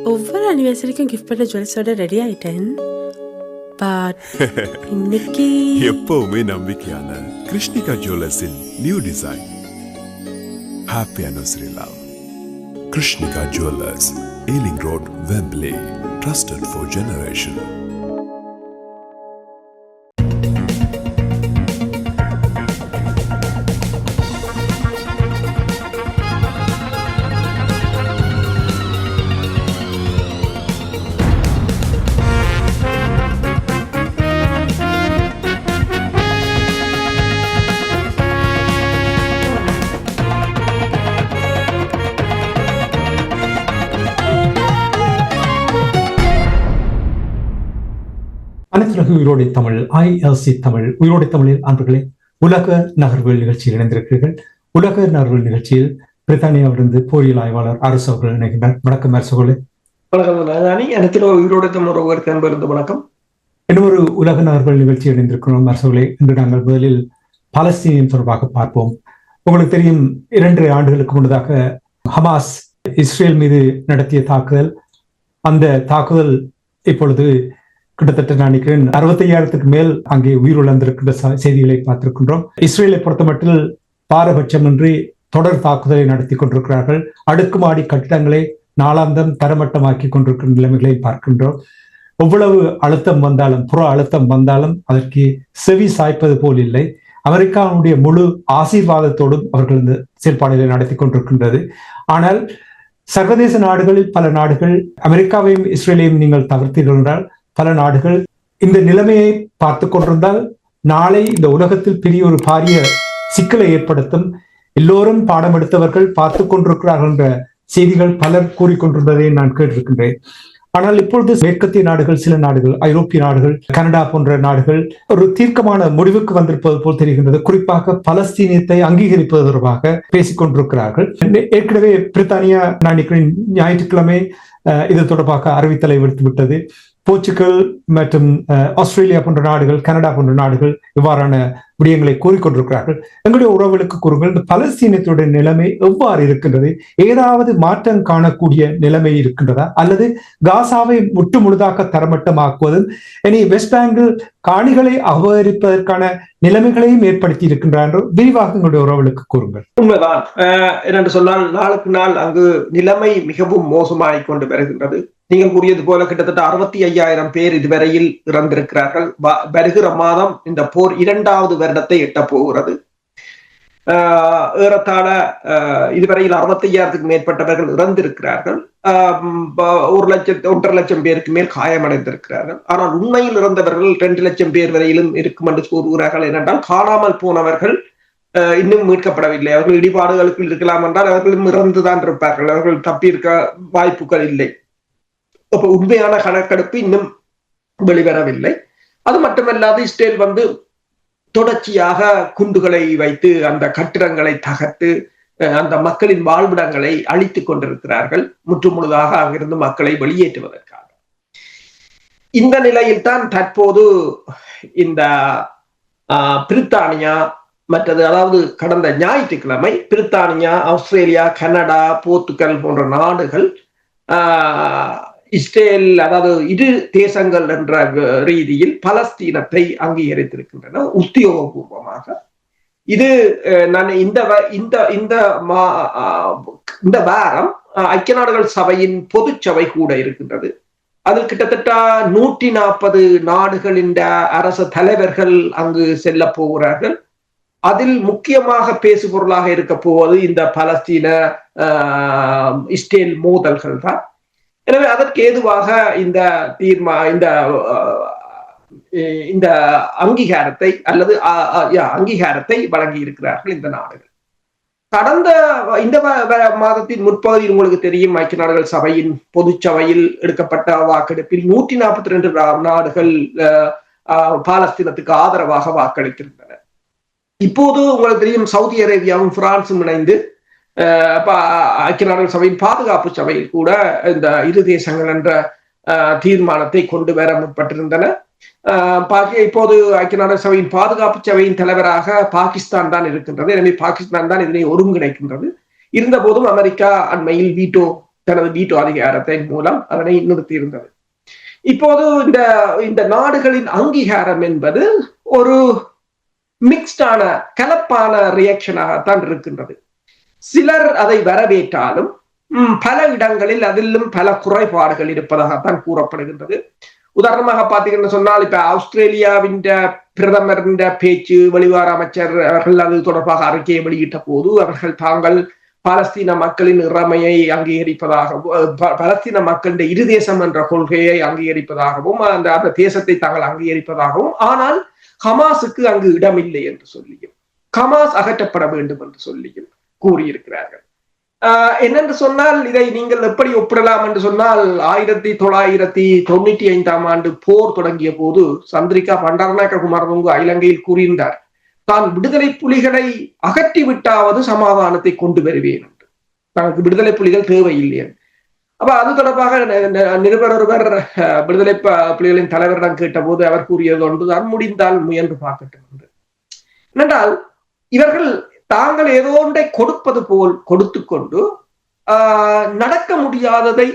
ஒவ்வொரு அனிவர்சரிக்கும் கிஃப்ட் பண்ண ஜுவல்ஸோட ரெடி ஆயிட்டேன். பட் இன்னைக்கு எப்பவுமே நம்பிக்கையான கிருஷ்ணிகா ஜுவல்லர்ஸின் new design. Happy anniversary love. Krishnika jewellers, Ealing road, Wembley. Trusted for generation. அனைத்துலக உயிரோடை தமிழ் ILC தமிழ் உயிரோடை தமிழில் அன்பர்களே, உலக நகர்வுகள் நிகழ்ச்சியில் இணைந்திருக்கிறீர்கள். உலக நகர்வுகள் நிகழ்ச்சியில் பிரித்தானியாவிலிருந்து பொறியியல் ஆய்வாளர் அரசு அவர்கள் இணைகின்றனர். வணக்கம் அரசு அவர்களே. வணக்கம். இன்னொரு உலக நகர்வுகள் நிகழ்ச்சி இணைந்திருக்கிறோம் அரசு அவர்களே. இன்று நாங்கள் முதலில் பாலஸ்தீனியம் தொடர்பாக பார்ப்போம். உங்களுக்கு தெரியும், 2 ஆண்டுகளுக்கு முன்னதாக ஹமாஸ் இஸ்ரேல் மீது நடத்திய தாக்குதல், அந்த தாக்குதல் இப்பொழுது கிட்டத்தட்ட நான் நினைக்கிறேன் 65,000க்கு மேல் அங்கே உயிரிழந்திருக்கின்ற செய்திகளை பார்த்திருக்கின்றோம். இஸ்ரேலை பொறுத்தமட்டில் பாரபட்சமின்றி தொடர் தாக்குதலை நடத்தி கொண்டிருக்கிறார்கள். அடுக்குமாடி கட்டிடங்களை நாளாந்தம் தரமட்டமாக்கி கொண்டிருக்கிற நிலைமைகளை பார்க்கின்றோம். எவ்வளவு அழுத்தம் வந்தாலும், புற அழுத்தம் வந்தாலும் அதற்கு செவி சாய்ப்பது போல் இல்லை. அமெரிக்காவுடைய முழு ஆசீர்வாதத்தோடும் அவர்கள் இந்த செயல்பாடுகளை நடத்தி கொண்டிருக்கின்றது. ஆனால் சர்வதேச நாடுகளில் பல நாடுகள், அமெரிக்காவையும் இஸ்ரேலையும் நீங்கள் தவிர்த்தீர்கள் என்றால், பல நாடுகள் இந்த நிலைமையை பார்த்து கொண்டிருந்தால் நாளை இந்த உலகத்தில் பெரிய ஒரு பாரிய சிக்கலை ஏற்படுத்தும். எல்லோரும் பாடம் எடுத்தவர்கள் பார்த்து கொண்டிருக்கிறார்கள் என்ற செய்திகள் பலர் கூறிக்கொண்டிருந்ததை நான் கேட்டிருக்கின்றேன். ஆனால் இப்பொழுது மேற்கத்திய நாடுகள், சில நாடுகள், ஐரோப்பிய நாடுகள், கனடா போன்ற நாடுகள் ஒரு தீர்க்கமான முடிவுக்கு வந்திருப்பது போல் தெரிகின்றது. குறிப்பாக பலஸ்தீனியத்தை அங்கீகரிப்பது தொடர்பாக பேசிக் கொண்டிருக்கிறார்கள். ஏற்கனவே பிரித்தானியா ஞாயிற்றுக்கிழமை இது தொடர்பாக அறிவித்தலை விடுத்துவிட்டது. போர்ச்சுகல் மற்றும் ஆஸ்திரேலியா போன்ற நாடுகள், கனடா போன்ற நாடுகள் இவ்வாறான விடயங்களை கூறிக்கொண்டிருக்கிறார்கள். எங்களுடைய உறவுகளுக்கு கூறுங்கள், இந்த பலஸ்தீனத்துடைய நிலைமை எவ்வாறு இருக்கின்றது? ஏதாவது மாற்றம் காணக்கூடிய நிலைமை இருக்கின்றதா? அல்லது காசாவை முற்று முழுதாக தரமட்டமாக்குவதும் இனி வெஸ்ட் பேங்கில் காணிகளை அபகரிப்பதற்கான நிலைமைகளையும் ஏற்படுத்தி இருக்கின்றார் என்று விரிவாக எங்களுடைய உறவுகளுக்கு கூறுங்கள். உண்மைதான். என்னென்று சொன்னால், நாளுக்கு நாள் அங்கு நிலைமை மிகவும் மோசமாகிக் கொண்டு வருகின்றது. நீங்கள் கூறியது போல கிட்டத்தட்ட 65,000 பேர் இதுவரையில் இறந்திருக்கிறார்கள். வருகிற மாதம் இந்த போர் 2வது வருடத்தை எட்ட போகிறது. ஏறத்தாழ இதுவரையில் 65,000க்கு மேற்பட்டவர்கள் இறந்திருக்கிறார்கள். 1,00,000 1,50,000 பேருக்கு மேல் காயமடைந்திருக்கிறார்கள். ஆனால் உண்மையில் இறந்தவர்கள் 2 லட்சம் பேர் வரையிலும் இருக்கும் என்று கூறுகிறார்கள். ஏனென்றால் காணாமல் போனவர்கள் இன்னும் மீட்கப்படவில்லை. அவர்கள் இடிபாடுகளுக்கு இருக்கலாம் என்றால் அவர்களும் இறந்துதான் இருப்பார்கள். அவர்கள் தப்பியிருக்க வாய்ப்புகள் இல்லை. அப்ப உண்மையான கணக்கெடுப்பு இன்னும் வெளிவரவில்லை. அது மட்டுமல்லாது இஸ்ரேல் தொடர்ச்சியாக குண்டுகளை வைத்து அந்த கட்டிடங்களை தகர்த்து அந்த மக்களின் வாழ்விடங்களை அழித்துக் கொண்டிருக்கிறார்கள், முற்று முழுதாக அங்கிருந்து மக்களை வெளியேற்றுவதற்காக. இந்த நிலையில்தான் தற்போது இந்த பிரித்தானியா மற்றது, அதாவது கடந்த ஞாயிற்றுக்கிழமை பிரித்தானியா, ஆஸ்திரேலியா, கனடா, போர்த்துகல் போன்ற நாடுகள் இஸ்ரேல், அதாவது 2 தேசங்கள் என்ற ரீதியில் பலஸ்தீனத்தை அங்கீகரித்திருக்கின்றன உத்தியோகபூர்வமாக. இது நான் இந்த வாரம் ஐக்கிய நாடுகள் சபையின் பொதுச்சபை கூட இருக்கின்றது. அதில் கிட்டத்தட்ட 140 நாடுகளின் அரச தலைவர்கள் அங்கு செல்ல போகிறார்கள். அதில் முக்கியமாக பேசுபொருளாக இருக்க போவது இந்த பலஸ்தீன இஸ்ரேல் மோதல்கள் தான். எனவே அதற்கு ஏதுவாக இந்த அங்கீகாரத்தை அல்லது அங்கீகாரத்தை வழங்கி இருக்கிறார்கள் இந்த நாடுகள். கடந்த இந்த மாதத்தின் முற்பகுதியில் உங்களுக்கு தெரியும், ஐக்கிய நாடுகள் சபையின் பொதுச்சபையில் எடுக்கப்பட்ட வாக்கெடுப்பில் 142 நாடுகள் பாலஸ்தீனத்துக்கு ஆதரவாக வாக்களித்திருந்தன. இப்போது உங்களுக்கு தெரியும், சவுதி அரேபியாவும் பிரான்சும் இணைந்து ஐக்கிய நாடுகள் சபையின் பாதுகாப்பு சபையில் கூட இந்த 2 தேசங்கள் என்ற தீர்மானத்தை கொண்டு வர முற்பட்டிருந்தன. இப்போது ஐக்கிய நாடுகள் சபையின் பாதுகாப்பு சபையின் தலைவராக பாகிஸ்தான் தான் இருக்கின்றது. எனவே பாகிஸ்தான் தான் இதனை ஒருங்கிணைக்கின்றது. இருந்த போதும் அமெரிக்கா அண்மையில் வீட்டோ தனது வீட்டு அதிகாரத்தின் மூலம் அதனை நிறுத்தியிருந்தது. இப்போது இந்த நாடுகளின் அங்கீகாரம் என்பது ஒரு மிக்ஸ்டான கலப்பான ரியாக்ஷனாகத்தான் இருக்கின்றது. சிலர் அதை வரவேற்றாலும் பல இடங்களில் அதிலும் பல குறைபாடுகள் இருப்பதாகத்தான் கூறப்படுகின்றது. உதாரணமாக பார்த்தீங்கன்னு சொன்னால், இப்ப ஆஸ்திரேலியாவின் பிரதமரின் பேச்சு, வெளிவார அமைச்சர் அவர்கள் அது தொடர்பாக அறிக்கையை வெளியிட்ட போது அவர்கள் தாங்கள் பாலஸ்தீன மக்களின் இறைமையை அங்கீகரிப்பதாகவும், பாலஸ்தீன மக்களின் இருதேசம் என்ற கொள்கையை அங்கீகரிப்பதாகவும், அந்த தேசத்தை தாங்கள் அங்கீகரிப்பதாகவும், ஆனால் ஹமாஸுக்கு அங்கு இடமில்லை என்று சொல்லியும், ஹமாஸ் அகற்றப்பட வேண்டும் என்று சொல்லியும் கூறியிருக்கிறார்கள். என்னென்று சொன்னால், இதை நீங்கள் எப்படி ஒப்பிடலாம் என்று சொன்னால், 1995 போர் தொடங்கிய போது சந்திரிகா பண்டாரநாயக்க குமாரதுங்க இலங்கையில் கூறியிருந்தார், தான் விடுதலை புலிகளை அகற்றிவிட்டாவது சமாதானத்தை கொண்டு வருவேன் என்று. தனக்கு விடுதலை புலிகள் தேவையில்லை. அப்ப அது தொடர்பாக நிருபர் ஒருவர் விடுதலை புலிகளின் தலைவரிடம் கேட்ட போது அவர் கூறியது ஒன்றுதான், முடிந்தால் முயன்று பார்க்கட்டும் என்று. என்னென்றால், இவர்கள் தாங்கள் ஏதோ ஒன்றை கொடுப்பது போல் கொடுத்து கொண்டு நடக்க முடியாததை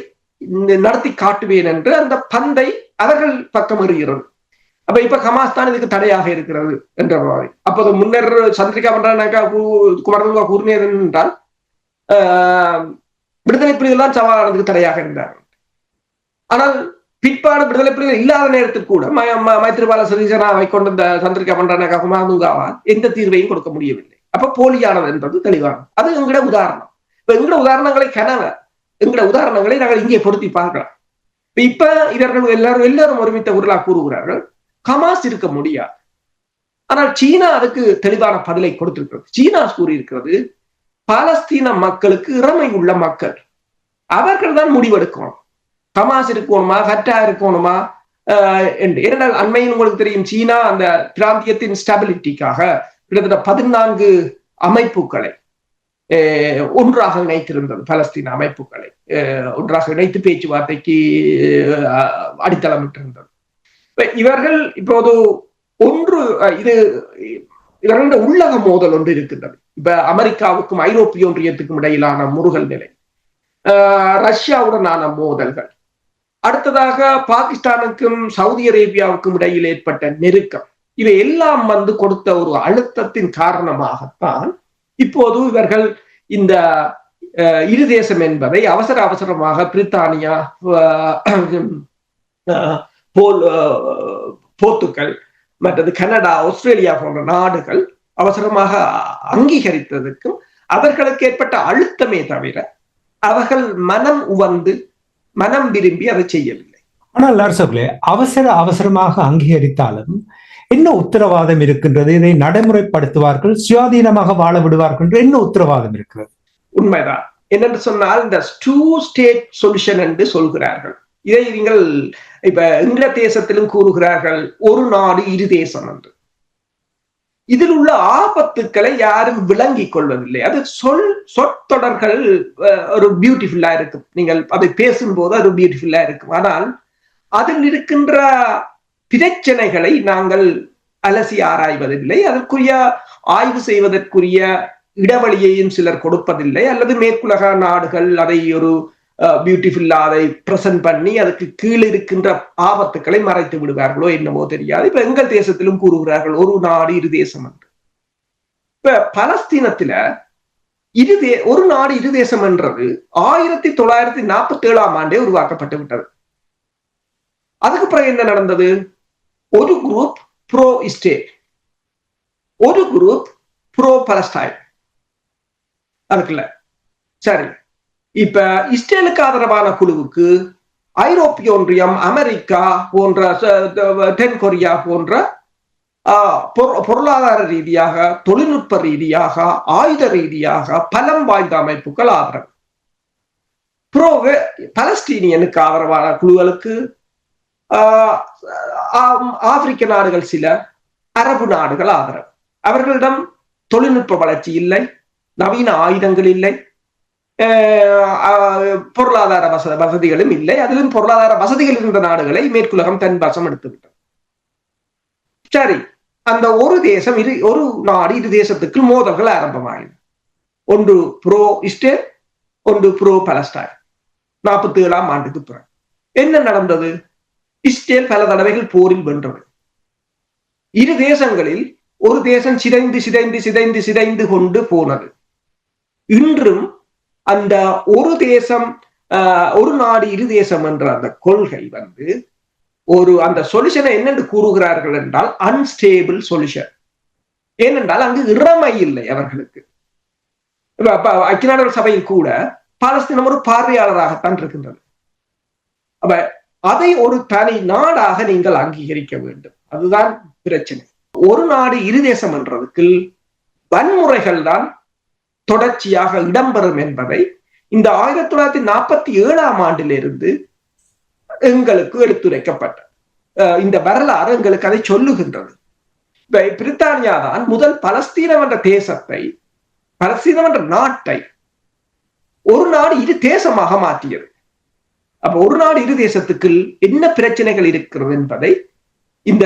நடத்தி காட்டுவேன் என்று அந்த பந்தை அவர்கள் பக்கம் எறிகிறது. அப்ப இப்ப ஹமாஸ் தான் இதுக்கு தடையாக இருக்கிறது என்ற மாதிரி. அப்போது முன்னர் சந்திரிகா பண்டாரநாயக்கா குமாரதுங்க கூறினது என்றால், விடுதலை புலிகள் தான் சமாதானத்துக்கு தடையாக இருந்தார்கள். ஆனால் பிற்பாடு விடுதலை புலிகள் இல்லாத நேரத்தில் கூட மைத்ரிபால சிறிசேனாவை கொண்ட இந்த சந்திரிகா பண்டாரநாயக்கா குமாரதுங்காவால் எந்த தீர்வையும் கொடுக்க முடியவில்லை. அப்ப போலியானது என்பது தெளிவானது. அது எங்கட உதாரணம். இப்ப எங்கட உதாரணங்களை எங்கட உதாரணங்களை நாங்கள் இங்கே பொருத்தி பார்க்கலாம். இப்ப இவர்கள் எல்லாரும் ஒருமித்த உருளா கூறுகிறார்கள், ஹமாஸ் இருக்க முடியாது. ஆனால் சீனா அதுக்கு தெளிவான பதிலை கொடுத்திருக்கிறது. சீனா கூறியிருக்கிறது, பாலஸ்தீன மக்களுக்கு இறமை உள்ள மக்கள், அவர்கள் தான் முடிவெடுக்கணும். ஹமாஸ் இருக்கணுமா, ஃபத்தா இருக்கணுமா என்று. ஏனென்றால் அண்மையில் உங்களுக்கு தெரியும், சீனா அந்த பிராந்தியத்தின் ஸ்டெபிலிட்டிக்காக கிட்டத்தட்ட 14 அமைப்புகளை ஒன்றாக இணைத்திருந்தது. பலஸ்தீன அமைப்புகளை ஒன்றாக இணைத்து பேச்சுவார்த்தைக்கு அடித்தளமிட்டிருந்தது. இவர்கள் இப்போது இவர்களுடைய உள்ளக மோதல் ஒன்று இருக்கின்றது. இப்ப அமெரிக்காவுக்கும் ஐரோப்பிய ஒன்றியத்துக்கும் இடையிலான முருகல் நிலை, ரஷ்யாவுடனான மோதல்கள், அடுத்ததாக பாகிஸ்தானுக்கும் சவுதி அரேபியாவுக்கும் இடையில் ஏற்பட்ட நெருக்கம், இவை எல்லாம் கொடுத்த ஒரு அழுத்தத்தின் காரணமாகத்தான் இப்போது இவர்கள் இந்த இருதேசம் என்பதை அவசரமாக பிரித்தானியா, போர்த்துகல், மற்றது கனடா, ஆஸ்திரேலியா போன்ற நாடுகள் அவசரமாக அங்கீகரித்ததற்கும் அவர்களுக்கு ஏற்பட்ட அழுத்தமே தவிர அவர்கள் மனம் விரும்பி அதை செய்யவில்லை. ஆனால் அரசர்களே, அவசரமாக அங்கீகரித்தாலும் என்ன உத்தரவாதம் இருக்கின்றது? இதை நடைமுறைப்படுத்துவார்கள், சுயாதீனமாக வாழ விடுவார்கள் என்று என்ன உத்தரவாதம் இருக்கிறது? உண்மைதான். என்னென்று சொன்னால், இந்த 2 ஸ்டேட் சொல்யூஷன் என்று சொல்கிறார்கள். இதை நீங்கள் இப்ப எங்க தேசத்திலும் கூறுகிறார்கள், ஒரு நாடு இரு தேசம் என்று. இதில் உள்ள ஆபத்துக்களை யாரும் விளங்கிக் கொள்வதில்லை. அது சொற்றொடர்கள் ஒரு பியூட்டிஃபுல்லா இருக்கும், நீங்கள் அதை பேசும்போது அது பியூட்டிஃபுல்லா இருக்கும். ஆனால் அதில் இருக்கின்ற பிரச்சனைகளை நாங்கள் அலசி ஆராய்வதில்லை, அதற்குரிய ஆய்வு செய்வதற்குரிய இடவழியையும் சிலர் கொடுப்பதில்லை, அல்லது மேற்குலக நாடுகள் அதை ஒரு பியூட்டிஃபுல்லா அதை பிரசன்ட் பண்ணி அதுக்கு கீழே இருக்கின்ற ஆபத்துக்களை மறைத்து விடுவார்களோ என்னவோ தெரியாது. இப்ப எங்கள் தேசத்திலும் கூறுகிறார்கள் ஒரு நாடு இரு தேசம் என்று. இப்ப பலஸ்தீனத்துல ஒரு நாடு இரு தேசம் என்றது 1947 உருவாக்கப்பட்டு விட்டது. அதுக்கு பிறகு என்ன நடந்தது? ஒரு குரூப் ப்ரோ இஸ்ரேல், ஒரு குரூப் ப்ரோ பலஸ்டைன். அதுக்குல்ல சரி, இப்ப இஸ்ரேலுக்கு ஆதரவான குழுவுக்கு ஐரோப்பிய ஒன்றியம், அமெரிக்கா போன்ற, தென் கொரியா போன்ற பொருளாதார ரீதியாக, தொழில்நுட்ப ரீதியாக, ஆயுத ரீதியாக பலம் வாய்ந்த அமைப்புகள் ஆதரவு. ப்ரோ பலஸ்தீனியனுக்கு ஆதரவான குழுக்களுக்கு ஆப்பிரிக்க நாடுகள், சில அரபு நாடுகள் ஆதரவு. அவர்களிடம் தொழில்நுட்ப வளர்ச்சி இல்லை, நவீன ஆயுதங்கள் இல்லை, பொருளாதார வசதிகளும் இல்லை. அதிலும் பொருளாதார வசதிகள் இருந்த நாடுகளை மேற்குலகம் தன் வசம் எடுத்துவிட்டது. சரி, அந்த ஒரு தேசம் ஒரு நாடு இரு தேசத்துக்கு மோதல்கள் ஆரம்பமாயின. ஒன்று ப்ரோ இஸ்ரேல், ஒன்று ப்ரோ பலஸ்டைன். 47ஆம் ஆண்டுக்கு பிறகு என்ன நடந்தது? இஸ்ரேல் பல தடவைகள் போரில் வென்றது. இரு தேசங்களில் ஒரு தேசம் சிதைந்து சிதைந்து சிதைந்து சிதைந்து கொண்டு போனது. இன்றும் அந்த ஒரு தேசம் ஒரு நாடு இரு தேசம் என்ற அந்த கொள்கை அந்த சொல்யூஷனை என்னென்று கூறுகிறார்கள் என்றால் அன்ஸ்டேபிள் சொல்யூஷன். ஏனென்றால் அங்கு இறமை இல்லை அவர்களுக்கு. ஐக்கிய நாடுகள் சபையில் கூட பாலஸ்தீனம் ஒரு பார்வையாளராகத்தான் இருக்கின்றது. அப்ப அதை ஒரு தனி நாடாக நீங்கள் அங்கீகரிக்க வேண்டும். அதுதான் பிரச்சனை. ஒரு நாடு இரு தேசம் என்றதுக்கு வன்முறைகள் தான் தொடர்ச்சியாக இடம்பெறும் என்பதை இந்த 1947ஆம் ஆண்டிலிருந்து எங்களுக்கு எடுத்துரைக்கப்பட்ட இந்த வரலாறு எங்களுக்கு அதை சொல்லுகின்றது. பிரித்தானியா தான் முதல் பலஸ்தீனம் என்ற தேசத்தை, பலஸ்தீனம் என்ற நாட்டை ஒரு நாடு இரு தேசமாக மாற்றியது. அப்ப ஒரு நாடு இரு தேசத்துக்கு என்ன பிரச்சனைகள் இருக்கிறது என்பதை இந்த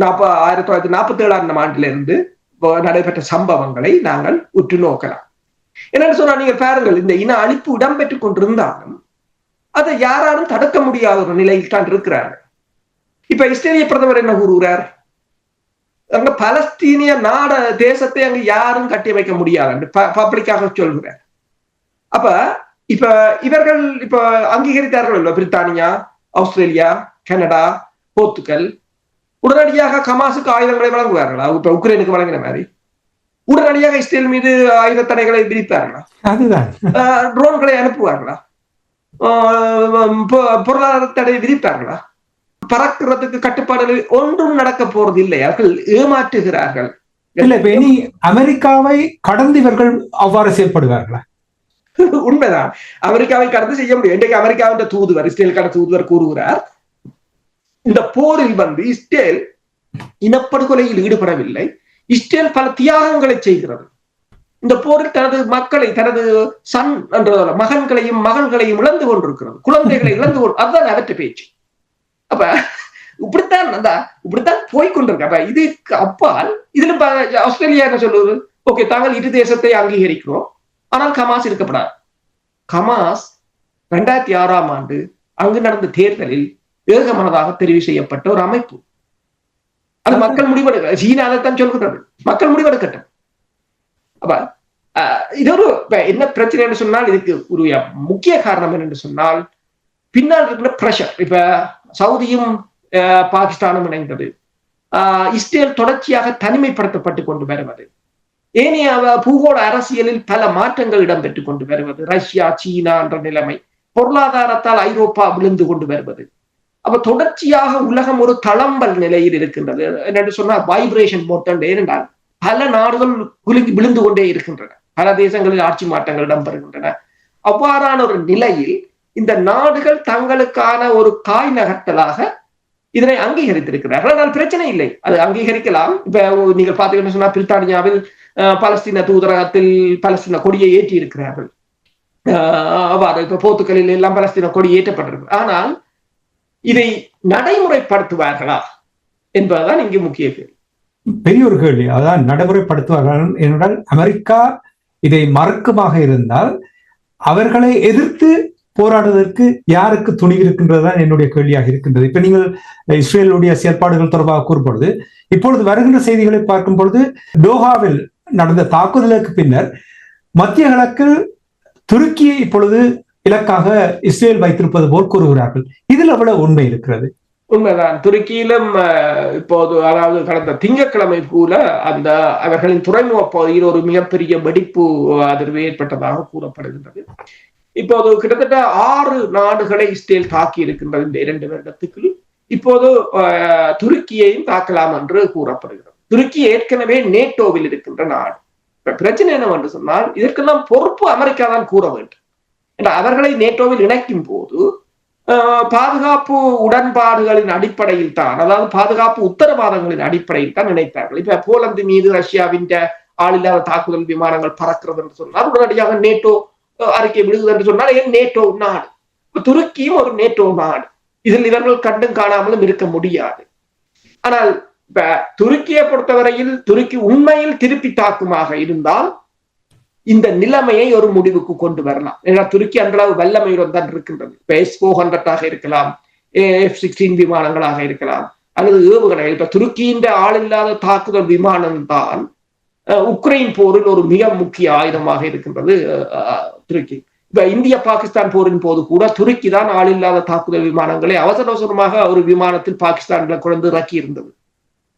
1947ஆம் ஆண்டிலிருந்து நடைபெற்ற சம்பவங்களை நாங்கள் உற்று நோக்கலாம். என்னன்னு சொன்னா, நீங்க பாருங்கள், இந்த இன அழிப்பு இடம்பெற்றுக் கொண்டிருந்தாலும் அதை யாராலும் தடுக்க முடியாத ஒரு நிலையில் தான் இருக்கிறார்கள். இப்ப இஸ்ரேலிய பிரதமர் என்ன கூறுகிறார்? அங்க பலஸ்தீனிய நாட தேசத்தை அங்க யாரும் கட்டியமைக்க முடியாது பப்ளிக்காக சொல்கிறார். அப்ப இப்ப இவர்கள் இப்ப அங்கீகரித்தார்கள் இல்ல, பிரித்தானியா, ஆஸ்திரேலியா, கனடா, போர்த்துகல் உடனடியாக ஹமாஸுக்கு ஆயுதங்களை வழங்குவார்களா? இப்ப உக்ரைனுக்கு வழங்கின மாதிரி உடனடியாக இஸ்ரேல் மீது ஆயுத தடைகளை விதிப்பார்களா? அதுதான். ட்ரோன்களை அனுப்புவார்களா? பொருளாதார தடை விதிப்பார்களா? பறக்கிறதுக்கு கட்டுப்பாடுகள் ஒன்றும் நடக்க போறது இல்லை. அவர்கள் ஏமாற்றுகிறார்கள். இல்ல, இப்ப இனி அமெரிக்காவை கடந்து இவர்கள் அவ்வாறு செயல்படுவார்களா? உண்மைதான், அமெரிக்காவை கடந்து செய்ய முடியும். இன்றைக்கு அமெரிக்காவின் தூதுவர், இஸ்ரேலுக்கான தூதுவர் கூறுகிறார், இந்த போரில் இஸ்ரேல் இனப்படுகொலையில் ஈடுபடவில்லை, இஸ்ரேல் பல தியாகங்களை செய்கிறது. இந்த போரில் தனது மக்களை, தனது சன் என்ற மகன்களையும் மகள்களையும் இழந்து கொண்டிருக்கிறது, குழந்தைகளை இழந்து கொண்டு, அதுதான் அவற்றை பேச்சு. அப்ப இப்படித்தான் போய்கொண்டிருக்க. அப்ப இதுக்கு அப்பால் இதுல ஆஸ்திரேலியா என்ன சொல்லுவது? ஓகே, தாங்கள் இரு தேசத்தை அங்கீகரிக்கிறோம், ஆனால் ஹமாஸ் இருக்கப்படாது. ஹமாஸ் 2006ஆம் ஆண்டு அங்கு நடந்த தேர்தலில் ஏகமனதாக தெரிவு செய்யப்பட்ட ஒரு அமைப்பு. அது மக்கள் முடிவெடுக்க, சீனா அதைத்தான் சொல்கிறது, மக்கள் முடிவெடுக்கட்டும். அப்ப இது ஒரு என்ன பிரச்சனை என்று சொன்னால், இதுக்கு ஒரு முக்கிய காரணம் என்னென்று சொன்னால், பின்னால் இருக்கிற பிரஷர். இப்ப சவுதியும் பாகிஸ்தானும் இணைந்தது, இஸ்ரேல் தொடர்ச்சியாக தனிமைப்படுத்தப்பட்டு கொண்டு வருவது, ஏனைய பூகோள அரசியலில் பல மாற்றங்கள் இடம்பெற்றுக் கொண்டு வருவது, ரஷ்யா, சீனா என்ற நிலைமை, பொருளாதாரத்தால் ஐரோப்பா விழுந்து கொண்டு வருவது. அப்ப தொடர்ச்சியாக உலகம் ஒரு தளம்பல் நிலையில் இருக்கின்றது. என்று சொன்னால் வைப்ரேஷன் மோட்டன். ஏனென்றால் பல நாடுகள் விழுந்து கொண்டே இருக்கின்றன, பல தேசங்களில் ஆட்சி மாற்றங்கள் இடம்பெறுகின்றன. அவ்வாறான ஒரு நிலையில் இந்த நாடுகள் தங்களுக்கான ஒரு காய் நகர்த்தலாக இதனை அங்கீகரித்திருக்கிறார்கள். ஆனால் பிரச்சனை இல்லை, அது அங்கீகரிக்கலாம். இப்ப நீங்கள் பார்த்தீங்கன்னு சொன்னா, பிரித்தானியாவில் பலஸ்தீன தூதரகத்தில் பலஸ்தீன கொடியை ஏற்றி இருக்கிறார்கள். அவ்வாறு இப்ப போர்த்துகலில் எல்லாம் பலஸ்தீன கொடி ஏற்றப்பட்டிருக்கு. ஆனால் இதை நடைமுறைப்படுத்துவார்களா என்பதுதான் இங்கு முக்கிய கேள்வி, பெரிய ஒரு கேள்வி. அதான் நடைமுறைப்படுத்துவார்கள் என்றால், அமெரிக்கா இதை மறுக்குமாக இருந்தால் அவர்களை எதிர்த்து போராடுவதற்கு யாருக்கு துணிவு இருக்கின்றதுதான் என்னுடைய கேள்வியாக இருக்கின்றது. இப்ப நீங்கள் இஸ்ரேலுடைய செயல்பாடுகள் தொடர்பாக கூறும்பொழுது, இப்பொழுது வருகின்ற செய்திகளை பார்க்கும் பொழுது, டோஹாவில் நடந்த தாக்குதலுக்கு பின்னர் மத்திய கிழக்கில் துருக்கியை இப்பொழுது இலக்காக இஸ்ரேல் வைத்திருப்பது போல் கூறுகிறார்கள். இதில் எவ்வளவு உண்மை இருக்கிறது? உண்மைதான். துருக்கியிலும் இப்போது, அதாவது கடந்த திங்கட்கிழமை போல அந்த அவர்களின் துறைமுக பகுதியில் ஒரு மிகப்பெரிய வெடிப்பு அதிர்வு ஏற்பட்டதாக கூறப்படுகின்றது. இப்போது கிட்டத்தட்ட 6 நாடுகளை இஸ்ரேல் தாக்கி இருக்கின்றது இந்த 2 வருடத்துக்கு. இப்போது துருக்கியையும் தாக்கலாம் என்று கூறப்படுகிறது. துருக்கி ஏற்கனவே நேட்டோவில் இருக்கின்ற நாடு. பிரச்சனை என்னவென்று சொன்னால், இதற்கெல்லாம் பொறுப்பு அமெரிக்கா தான் கூற வேண்டும். அவர்களை நேட்டோவில் இணைக்கும் போது பாதுகாப்பு உடன்பாடுகளின் அடிப்படையில் தான், அதாவது பாதுகாப்பு உத்தரவாதங்களின் அடிப்படையில் தான் நினைத்தார்கள். இப்ப போலந்து மீது ரஷ்யாவின் ஆளில்லாத தாக்குதல் விமானங்கள் பறக்கிறது என்று சொன்னால் உடனடியாக நேட்டோ அறிக்கை விடுகிறது என்று சொன்னால், ஏன் நேட்டோ நாடு, துருக்கியும் ஒரு நேட்டோ நாடு, இதில் இவர்கள் கண்டும் காணாமலும் இருக்க முடியாது. ஆனால் இப்ப துருக்கியை பொறுத்தவரையில், துருக்கி உண்மையில் திருப்பி தாக்குமாக இருந்தால் இந்த நிலைமையை ஒரு முடிவுக்கு கொண்டு வரலாம். ஏன்னா துருக்கி அந்த அளவு வல்லமையுடன் தான் இருக்கின்றது. இப்ப S-400 இருக்கலாம், F-16 விமானங்களாக இருக்கலாம், அல்லது ஏவுகணை. இப்ப துருக்கியின் ஆள் இல்லாத தாக்குதல் விமானம் தான் உக்ரைன் போரில் ஒரு மிக முக்கிய ஆயுதமாக இருக்கின்றது துருக்கி. இப்ப இந்திய பாகிஸ்தான் போரின் போது கூட துருக்கி தான் ஆள் இல்லாத தாக்குதல் விமானங்களை அவசர அவசரமாக ஒரு விமானத்தில் பாகிஸ்தான்ல கொண்டு இறக்கி இருந்தது.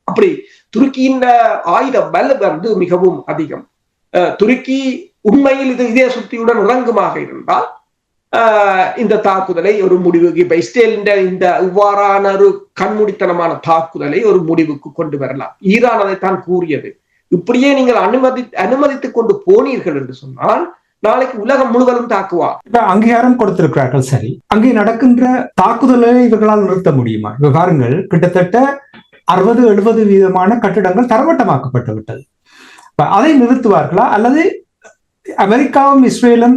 அப்படி துருக்கியின் ஆயுத பலம் வந்து மிகவும் அதிகம். துருக்கி உண்மையில் இதே சுத்தியுடன் இறங்குமாக இருந்தால் இந்த தாக்குதலை ஒரு முடிவுக்கு, இப்ப இஸ்ரேலின் இந்த இவ்வாறான ஒரு கண்மூடித்தனமான தாக்குதலை ஒரு முடிவுக்கு கொண்டு வரலாம். ஈரான் அதைத்தான் கூறியது. இப்படியே நீங்கள் அனுமதித்துக் கொண்டு போனீர்கள் என்று சொன்னால் நாளைக்கு உலகம் முழுவதும் தாக்குவார். இப்ப அங்கீகாரம் கொடுத்திருக்கிறார்கள், சரி. அங்கே நடக்கின்ற தாக்குதலை இவர்களால் நிறுத்த முடியுமா? இப்ப பாருங்கள், கிட்டத்தட்ட 60-70% கட்டிடங்கள் தரமட்டமாக்கப்பட்டு விட்டது. அதை நிறுத்துவார்களா, அல்லது அமெரிக்காவும் இஸ்ரேலும்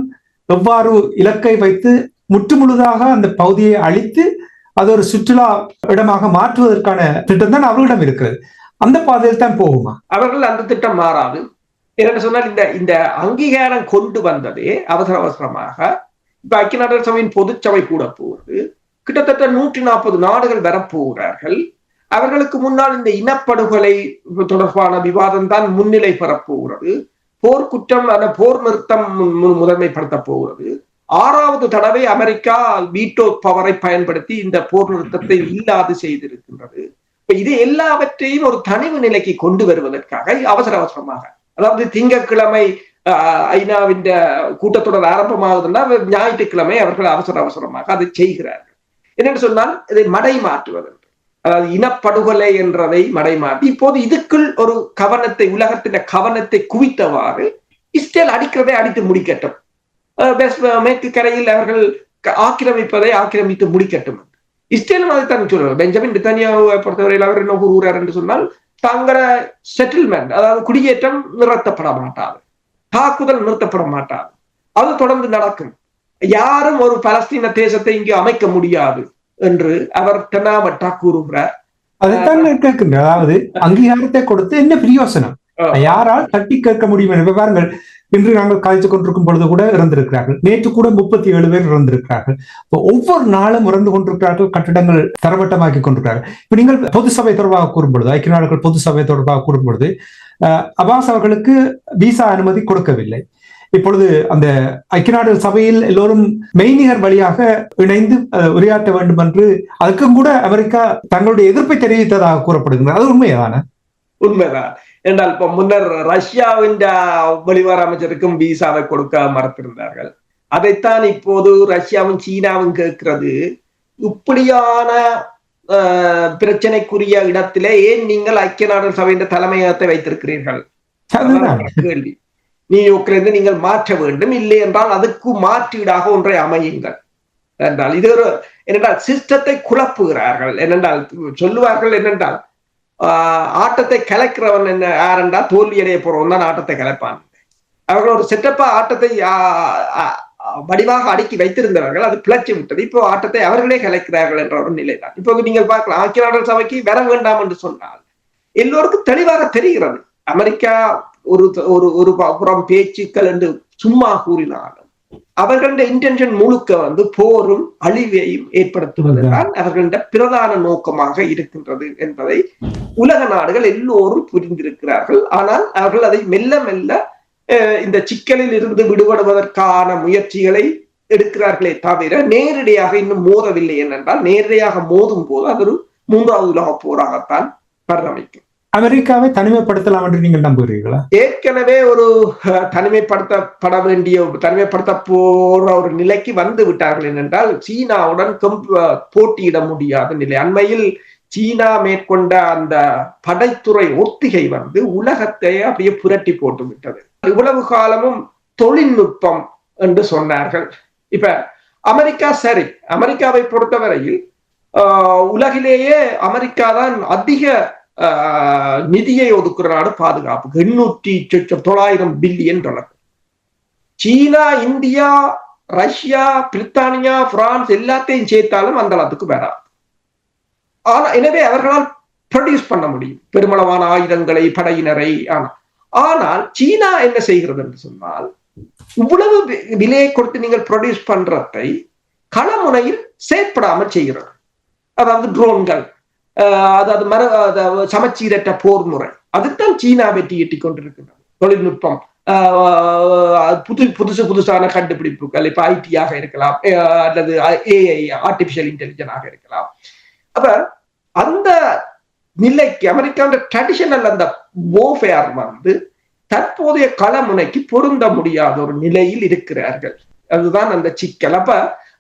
எவ்வாறு இலக்கை வைத்து முற்றுமுழுதாக அந்த பகுதியை அழித்து அது ஒரு சுற்றுலா இடமாக மாற்றுவதற்கான திட்டம் தான் அவர்களிடம் இருக்கிறது. அந்த பாதையில் தான் போகுமா? அவர்கள் அந்த திட்டம் மாறாது. என்ன சொன்னால் இந்த அங்கீகாரம் கொண்டு வந்ததே அவசர அவசரமாக. இப்ப ஐக்கிய நாடுகள் சபையின் பொதுச்சபை கூட போவது, கிட்டத்தட்ட 140 நாடுகள் வரப்போகிறார்கள். அவர்களுக்கு முன்னால் இந்த இனப்படுகொலை தொடர்பான விவாதம் தான் முன்னிலை பெறப்போகிறது. போர்க்குற்றம் அந்த போர் நிறுத்தம் முதன்மைப்படுத்த போகிறது. 6வது தடவை அமெரிக்கா வீட்டோ பவரை பயன்படுத்தி இந்த போர் நிறுத்தத்தை இல்லாது செய்திருக்கின்றது. இது எல்லாவற்றையும் ஒரு தனிவு நிலைக்கு கொண்டு வருவதற்காக அவசர அவசரமாக, அதாவது திங்கட்கிழமை ஐநாவின் கூட்டத்தொடர் ஆரம்பமாகுதுன்னா ஞாயிற்றுக்கிழமை அவர்கள் அவசர அவசரமாக அதை செய்கிறார்கள். என்னென்னு சொன்னால் இதை மடை மாற்றுவது, அதாவது இனப்படுகொலை என்றதை மடைமாற்றி இப்போது இதுக்குள் ஒரு கவனத்தை, உலகத்தின் கவனத்தை குவித்தவாறு இஸ்ரேல் அடிக்கிறதை அடித்து முடிக்கட்டும், மேற்கு கரையில் அவர்கள் ஆக்கிரமிப்பதை ஆக்கிரமித்து முடிக்கட்டும். இஸ்ரேலும் அதைத்தான் சொல்றாரு. பெஞ்சமின் நெதன்யாஹுவை பொறுத்தவரையில் அவர் என்ன கூறுகிறார் என்று சொன்னால், தங்கள செட்டில்மெண்ட், அதாவது குடியேற்றம் நிறுத்தப்பட மாட்டாது, தாக்குதல் நிறுத்தப்பட மாட்டாது, அது தொடர்ந்து நடக்கும், யாரும் ஒரு பலஸ்தீன தேசத்தை இங்கு அமைக்க முடியாது என்று அவர் தென்னாவட்டா கூறுகிறார். அதைத்தான் கேட்கின்ற, அதாவது அங்கீகாரத்தை கொடுத்து என்ன பிரயோசனம், யாரால் தட்டி கேட்க முடியும் என்று பாருங்கள். இன்று நாங்கள் காய்ச்சி கொண்டிருக்கும் பொழுது கூட இறந்திருக்கிறார்கள், நேற்று கூட 37 பேர் இறந்திருக்கிறார்கள். ஒவ்வொரு நாளும் இறந்து கொண்டிருக்கிறார்கள், கட்டிடங்கள் தரமட்டமாக்கி கொண்டிருக்கிறார்கள். இப்ப நீங்கள் பொது சபை தொடர்பாக கூறும்பொழுது, ஐக்கிய நாடுகள் பொது சபை தொடர்பாக கூறும்பொழுது அப்பாஸ் அவர்களுக்கு விசா அனுமதி கொடுக்கவில்லை. இப்பொழுது அந்த ஐக்கிய நாடுகள் சபையில் எல்லோரும் மெய்நிகர் வழியாக இணைந்து உரையாற்ற வேண்டும் என்று அதுக்கும் கூட அமெரிக்கா தங்களுடைய எதிர்ப்பை தெரிவித்ததாக கூறப்படுகிறது. அது உண்மையான உண்மைதான் என்றால், இப்ப முன்னர் ரஷ்யாவின் வெளிவார அமைச்சருக்கும் விசாவை கொடுக்க மறுத்திருந்தார்கள். அதைத்தான் இப்போது ரஷ்யாவும் சீனாவும் கேட்கிறது. இப்படியான பிரச்சனைக்குரிய இடத்திலே ஏன் நீங்கள் ஐக்கிய நாடுகள் சபையின் தலைமையகத்தை வைத்திருக்கிறீர்கள்? கேள்வி. நியூயோர்க்கிலிருந்து நீங்கள் மாற்ற வேண்டும், இல்லை என்றால் அதுக்கு மாற்றீடாக ஒன்றை அமையுங்கள் என்றால், இது ஒரு என்னென்றால் சிஸ்டத்தை குழப்புகிறார்கள். என்னென்றால் சொல்லுவார்கள், என்னென்றால் ஆட்டத்தை கலைக்கிறவன் என்ன யார் என்றால் தோல்வியடைய போறவன் தான் ஆட்டத்தை கலைப்பான். அவர்கள் ஒரு செட்டப்பா ஆட்டத்தை வடிவாக அடுக்கி வைத்திருந்தவர்கள், அது பிளச்சி விட்டது. இப்போ ஆட்டத்தை அவர்களே கலைக்கிறார்கள் என்ற ஒரு நிலைதான். இப்போ நீங்கள் பார்க்கலாம், ஐக்கிய நாடுகள் சபைக்கு வர வேண்டாம் என்று சொன்னால் எல்லோருக்கும் தெளிவாக தெரிகிறது. அமெரிக்கா ஒரு புறம் பேச்சுக்கள் என்று சும்மா கூறினாலும் அவர்களுடைய இன்டென்ஷன் முழுக்க வந்து போரும் அழிவையும் ஏற்படுத்துவதுதான் அவர்களுடைய பிரதான நோக்கமாக இருக்கின்றது என்பதை உலக நாடுகள் எல்லோரும் புரிந்திருக்கிறார்கள். ஆனால் அவர்கள் அதை மெல்ல மெல்ல இந்த சிக்கலில் இருந்து விடுபடுவதற்கான முயற்சிகளை எடுக்கிறார்களே தவிர நேரடியாக இன்னும் மோதவில்லை. என்னென்றால் நேரடியாக மோதும் போது அது ஒரு 3வது உலக போராகத்தான் பரிணமிக்கும். அமெரிக்காவை தனிமைப்படுத்தலாம் என்று நீங்கள் நம்புகிறீர்களா? ஏற்கனவே ஒரு தனிமைப்படுத்த போற ஒரு நிலைக்கு வந்து விட்டார்கள். என்னென்றால் சீனாவுடன் போட்டியிட முடியாத நிலை. அண்மையில் சீனா மேற்கொண்ட அந்த படைத்துறை ஒத்திகை வந்து உலகத்தை அப்படியே புரட்டி போட்டு விட்டது. இவ்வளவு காலமும் தொழில்நுட்பம் என்று சொன்னார்கள். இப்ப அமெரிக்கா சரி, அமெரிக்காவை பொறுத்தவரையில் உலகிலேயே அமெரிக்கா தான் அதிக நிதியை ஒதுக்குற நாடு பாதுகாப்புக்கு. 800 பில்லியன் டாலர். சீனா, இந்தியா, ரஷ்யா, பிரித்தானியா, பிரான்ஸ் எல்லாத்தையும் சேர்த்தாலும் அந்த அளவுக்கு வராது. ஆனா எனவே அவர்களால் ப்ரொடியூஸ் பண்ண முடியும் பெருமளவான ஆயுதங்களை, படையினரை. ஆனால் சீனா என்ன செய்கிறது என்று சொன்னால், இவ்வளவு விலையை கொடுத்து நீங்கள் ப்ரொடியூஸ் பண்றதை களமுனையில் செயற்படாமல் செய்கிறது. அதாவது ட்ரோன்கள், அதாவது சமச்சீரற்ற போர் முறை, அதுதான் சீனா வெற்றி ஈட்டிக் கொண்டிருக்கின்றது. தொழில்நுட்பம், புதுசான கண்டுபிடிப்புகள், இப்ப ஐடியாக இருக்கலாம், அல்லது ஏஐ ஆர்டிபிஷியல் இன்டெலிஜென்ஸாக இருக்கலாம். அப்ப அந்த நிலைக்கு அமெரிக்கான ட்ரெடிஷனல் அந்த வார்ஃபேர் தற்போதைய களமுனைக்கு பொருந்த முடியாத ஒரு நிலையில் இருக்கிறார்கள். அதுதான் அந்த சிக்கல். அப்ப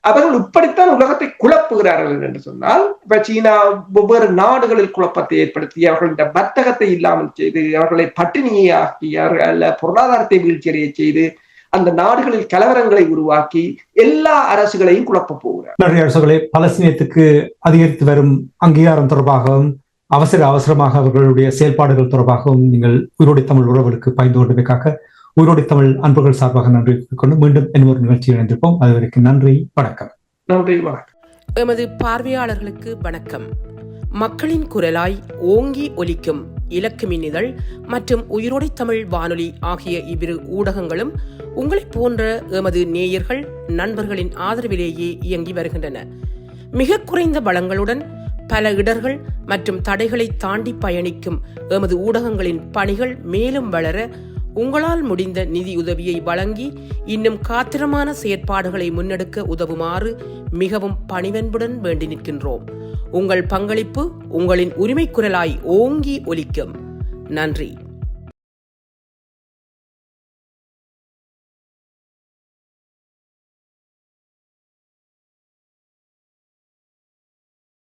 அவர்கள் இப்படித்தான் உலகத்தை குழப்புகிறார்கள் என்று சொன்னால், இப்ப சீனா ஒவ்வொரு நாடுகளில் குழப்பத்தை ஏற்படுத்தி அவர்களுடைய வர்த்தகத்தை இல்லாமல் செய்து, அவர்களை பட்டினியை ஆக்கி, அவர்கள் பொருளாதாரத்தை வீழ்ச்சியடைய செய்து, அந்த நாடுகளில் கலவரங்களை உருவாக்கி எல்லா அரசுகளையும் குழப்ப போகிறார். நிறைய அரசுகளை பலஸ்தீனத்துக்கு அதிகரித்து வரும் அங்கீகாரம் தொடர்பாகவும் அவசரமாக அவர்களுடைய செயல்பாடுகள் தொடர்பாகவும் நீங்கள் உயிரோடை தமிழ் உறவுகளுக்கு பகிர்ந்து கொண்டமைக்காக உயிரோடை தமிழ் அன்புகள் சார்பாக நன்றி கொண்டு மீண்டும் இன்னொரு நிகழ்ச்சியில் இணைந்திருப்போம். அதுவரைக்கும் நன்றி, வணக்கம். நன்றி, வணக்கம். எமது பார்வையாளர்களுக்கு வணக்கம். மக்களின் குரலாய் ஓங்கி ஒலிக்கும் இலக்கு மின்னிதழ் மற்றும் உயிரோடை தமிழ் வானொலி ஆகிய இவ்விரு ஊடகங்களும் உங்களை போன்ற எமது நேயர்கள் நண்பர்களின் ஆதரவிலேயே இயங்கி வருகின்றன. மிக குறைந்த பலங்களுடன் பல இடர்கள் மற்றும் தடைகளை தாண்டி பயணிக்கும் எமது ஊடகங்களின் பணிகள் மேலும் வளர உங்களால் முடிந்த நிதி உதவியை வழங்கி இன்னும் காத்திரமான செயற்பாடுகளை முன்னெடுக்க உதவுமாறு மிகவும் பணிவன்புடன் வேண்டி நிற்கின்றோம். உங்கள் பங்களிப்பு உங்களின் உரிமை குரலாய் ஓங்கி ஒலிக்கும். நன்றி.